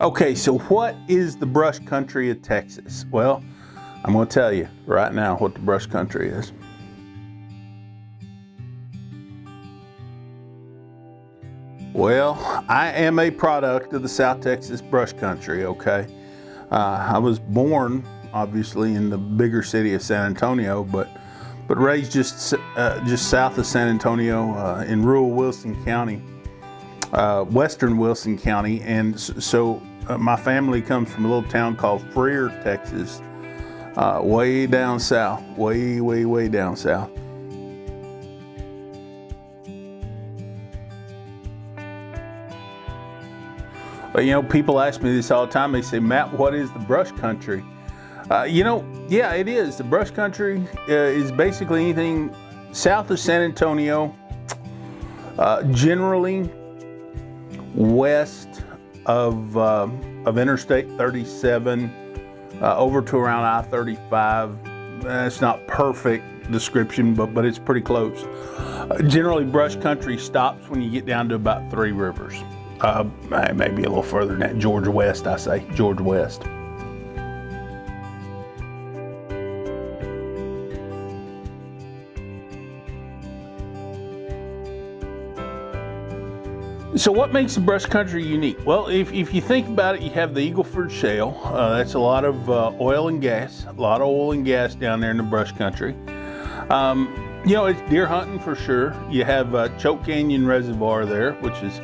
Okay, so what is the brush country of Texas? Well, I'm going to tell you right now what the brush country is. Well, I am a product of the South Texas brush country, okay? I was born, obviously, in the bigger city of San Antonio, but raised just south of San Antonio in rural Wilson County, western Wilson County, and so my family comes from a little town called Freer, Texas, way down south, way down south. But you know, people ask me this all the time. They say, Matt, what is the brush country? Yeah, it is. The brush country is basically anything south of San Antonio, generally west of Interstate 37, over to around I-35. It's not perfect description, but it's pretty close. Generally, brush country stops when you get down to about Three Rivers. Maybe a little further than that. Georgia West, I say. Georgia West. So what makes the brush country unique? Well, if you think about it, you have the Eagle Ford Shale. That's a lot of oil and gas. A lot of oil and gas down there in the brush country. It's deer hunting for sure. You have Choke Canyon Reservoir there, which is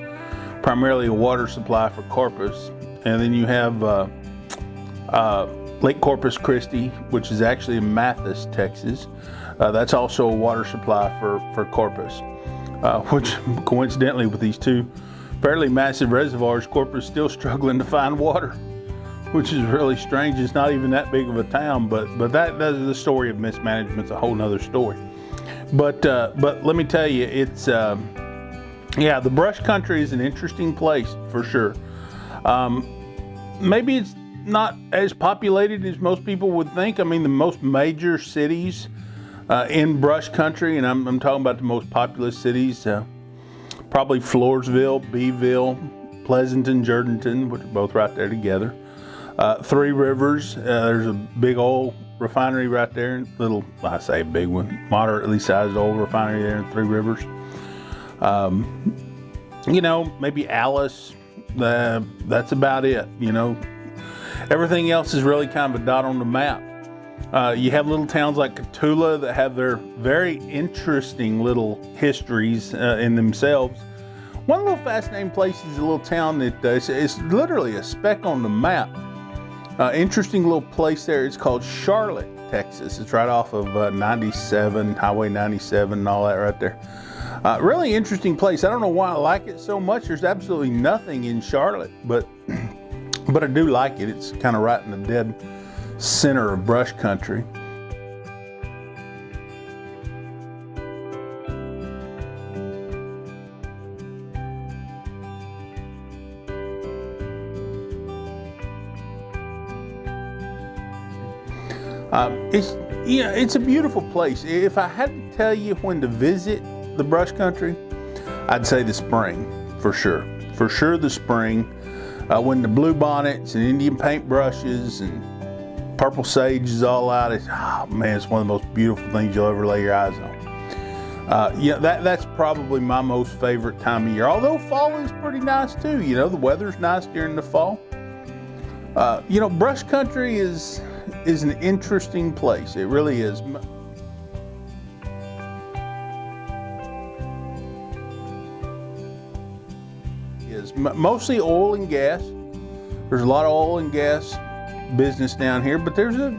primarily a water supply for Corpus. And then you have Lake Corpus Christi, which is actually in Mathis, Texas. That's also a water supply for Corpus. Which coincidentally, with these two fairly massive reservoirs, Corpus is still struggling to find water, which is really strange. It's not even that big of a town, but that's the story of mismanagement. It's a whole nother story. But let me tell you, it's the brush country is an interesting place for sure. Maybe it's not as populated as most people would think. I mean, the most major cities in brush country, and I'm talking about the most populous cities, probably Floresville, Beeville, Pleasanton, Jourdanton, which are both right there together. Three Rivers, there's a big oil refinery right there, I say a big one, moderately sized oil refinery there in Three Rivers. Maybe Alice, that's about it, Everything else is really kind of a dot on the map. You have little towns like Cotulla that have their very interesting little histories in themselves. One little fascinating place is a little town that is literally a speck on the map. Interesting little place there. It's called Charlotte, Texas. It's right off of Highway 97 and all that right there. Really interesting place. I don't know why I like it so much. There's absolutely nothing in Charlotte, but I do like it. It's kind of right in the dead center of brush country. It's a beautiful place. If I had to tell you when to visit the brush country, I'd say the spring, for sure. For sure the spring, when the blue bonnets and Indian paint brushes and purple sage is all out. It's one of the most beautiful things you'll ever lay your eyes on. That's probably my most favorite time of year. Although fall is pretty nice too. The weather's nice during the fall. Brush country is an interesting place. It really is. Mostly oil and gas. There's a lot of oil and gas business down here, but there's a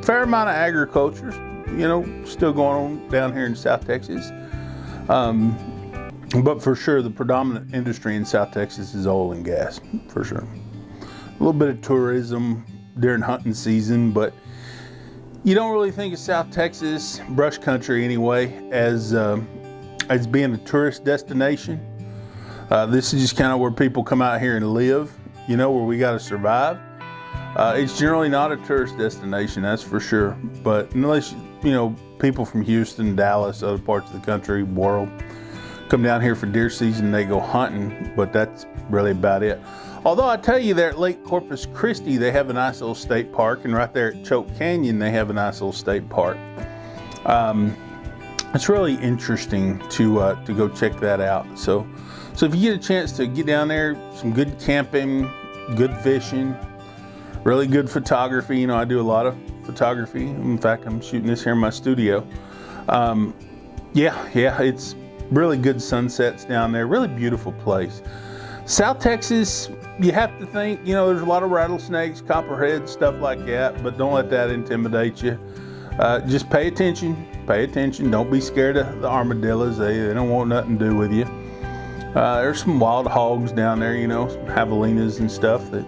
fair amount of agriculture, still going on down here in South Texas. But for sure, the predominant industry in South Texas is oil and gas, for sure. A little bit of tourism during hunting season, but you don't really think of South Texas, brush country anyway, as being a tourist destination. This is just kind of where people come out here and live, where we got to survive. It's generally not a tourist destination, that's for sure. But unless, people from Houston, Dallas, other parts of the country, world, come down here for deer season, they go hunting, but that's really about it. Although I tell you, there at Lake Corpus Christi, they have a nice little state park, and right there at Choke Canyon, they have a nice little state park. It's really interesting to go check that out. So if you get a chance to get down there, some good camping, good fishing, really good photography. You know, I do a lot of photography. In fact, I'm shooting this here in my studio. Yeah, it's really good sunsets down there. Really beautiful place. South Texas, you have to think, you know, there's a lot of rattlesnakes, copperheads, stuff like that, but don't let that intimidate you. Just pay attention. Don't be scared of the armadillos. They don't want nothing to do with you. There's some wild hogs down there, you know, some javelinas and stuff that,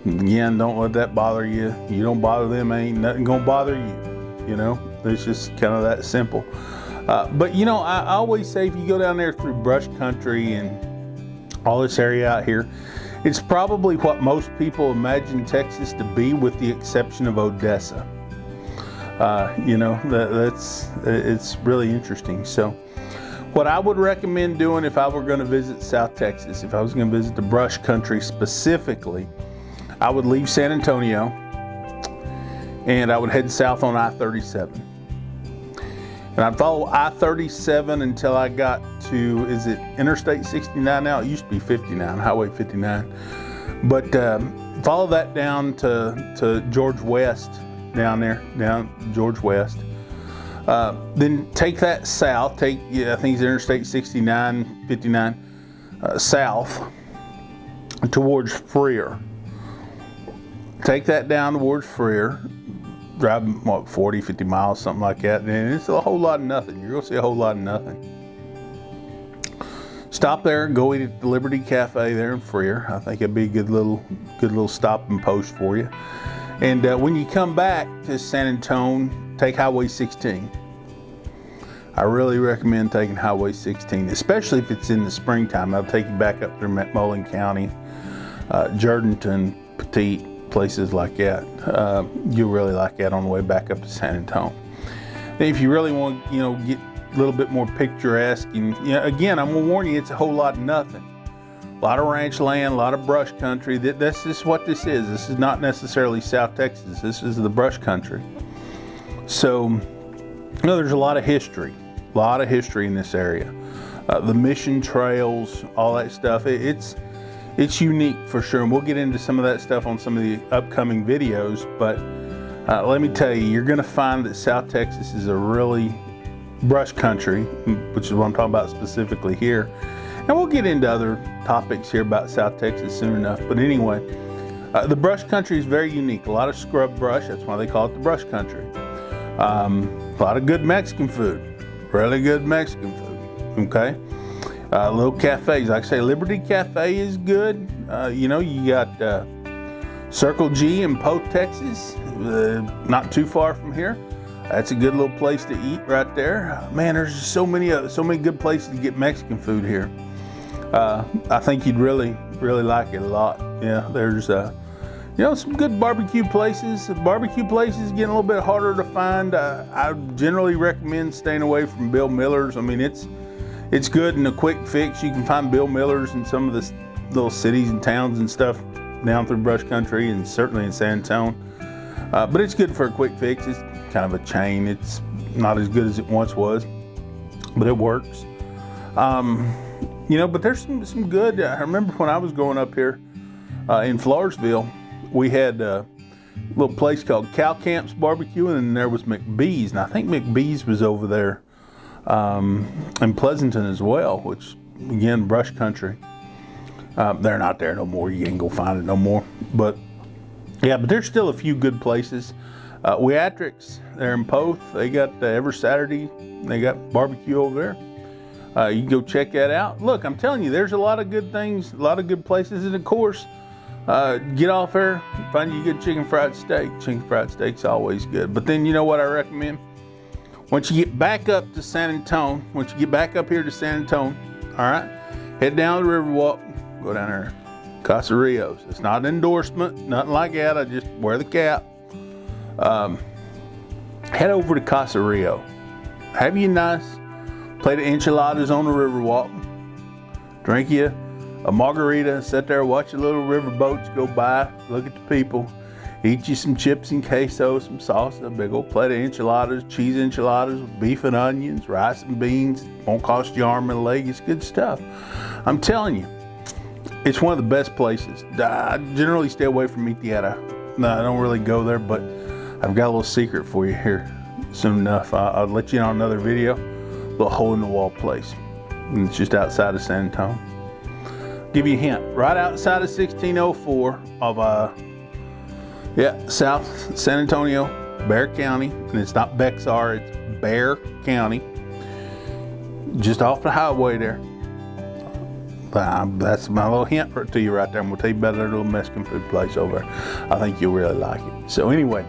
again, don't let that bother you. You don't bother them, ain't nothing gonna bother you. You know, it's just kind of that simple. But you know, I always say if you go down there through brush country and all this area out here, it's probably what most people imagine Texas to be, with the exception of Odessa. You know, it's really interesting. So what I would recommend doing if I were going to visit South Texas, if I was going to visit the brush country specifically, I would leave San Antonio and I would head south on I-37. And I'd follow I-37 until I got to, is it Interstate 69 now? It used to be 59, Highway 59. But follow that down to George West, down George West. Then take that south, I think it's Interstate 69, 59, south towards Freer. Take that down towards Freer. Drive, 40, 50 miles, something like that, and it's a whole lot of nothing. You're going to see a whole lot of nothing. Stop there, go eat at the Liberty Cafe there in Freer. I think it'd be a good little stop and post for you. And when you come back to San Antonio, take Highway 16. I really recommend taking Highway 16, especially if it's in the springtime. I'll take you back up through McMullen County, Jourdanton, Petite, places like that. You'll really like that on the way back up to San Antonio. Then if you really want to, you know, get a little bit more picturesque, and you know, again, I'm gonna warn you, it's a whole lot of nothing. A lot of ranch land, a lot of brush country. This is what this is. This is not necessarily South Texas. This is the brush country. So, you know, there's a lot of history in this area. The mission trails, all that stuff. It's unique for sure, and we'll get into some of that stuff on some of the upcoming videos, but let me tell you, you're going to find that South Texas is a really brush country, which is what I'm talking about specifically here. And we'll get into other topics here about South Texas soon enough, but anyway, the brush country is very unique. A lot of scrub brush, that's why they call it the brush country. A lot of good Mexican food, really good Mexican food, okay? Little cafes, like I say, Liberty Cafe is good. You know, you got Circle G in Poe, Texas, not too far from here. That's a good little place to eat right there. Man, there's just so many good places to get Mexican food here. I think you'd really like it a lot. Yeah, there's you know, some good barbecue places. Barbecue places getting a little bit harder to find. I generally recommend staying away from Bill Miller's. I mean, it's good and a quick fix. You can find Bill Miller's in some of the little cities and towns and stuff down through brush country, and certainly in San Antonio. But it's good for a quick fix. It's kind of a chain. It's not as good as it once was, but it works. You know, but there's some good. I remember when I was growing up here in Floresville, we had a little place called Cow Camp's Barbecue, and then there was McBee's, and I think McBee's was over there in Pleasanton as well, which again, brush country. They're not there no more. You ain't gonna find it no more. But yeah, but there's still a few good places. Weatrix, they're in Poth. They got every Saturday they got barbecue over there. You can go check that out. Look, I'm telling you, there's a lot of good things, a lot of good places, and of course, get off there, find you a good chicken fried steak. Chicken fried steak's always good. But then you know what I recommend? Once you get back up to San Antonio, once you get back up here to San Antonio, all right, head down the Riverwalk, go down there, Casa Rios. It's not an endorsement, nothing like that. I just wear the cap. Head over to Casa Rio. Have you a nice plate of enchiladas on the Riverwalk. Drink you a margarita, sit there, watch the little river boats go by, look at the people, eat you some chips and queso, some salsa, a big old plate of enchiladas, cheese enchiladas with beef and onions, rice and beans. Won't cost you an arm and a leg. It's good stuff. I'm telling you, it's one of the best places. I generally stay away from Mitiera. No, I don't really go there, but I've got a little secret for you here soon enough. I'll let you know in another video. A little hole in the wall place. And it's just outside of San Antonio. Give you a hint. Right outside of 1604 of South San Antonio, Bexar County. And it's not Bexar, it's Bexar County. Just off the highway there. That's my little hint to you right there. I'm going to tell you about that little Mexican food place over there. I think you'll really like it. So anyway,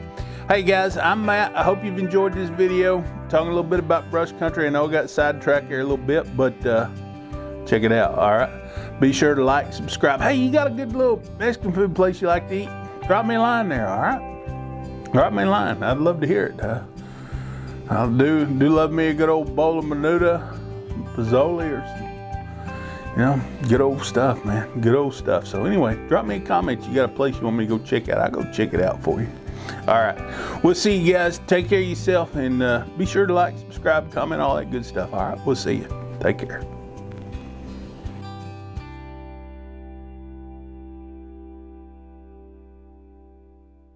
hey guys, I'm Matt. I hope you've enjoyed this video. Talking a little bit about brush country. I know I got sidetracked here a little bit, but check it out, all right? Be sure to like, subscribe. Hey, you got a good little Mexican food place you like to eat? Drop me a line there, all right? Drop me a line. I'd love to hear it. I do love me a good old bowl of menudo, pozole, or some, good old stuff, man. Good old stuff. So anyway, drop me a comment. You got a place you want me to go check out? I'll go check it out for you. All right. We'll see you guys. Take care of yourself, and be sure to like, subscribe, comment, all that good stuff. All right. We'll see you. Take care.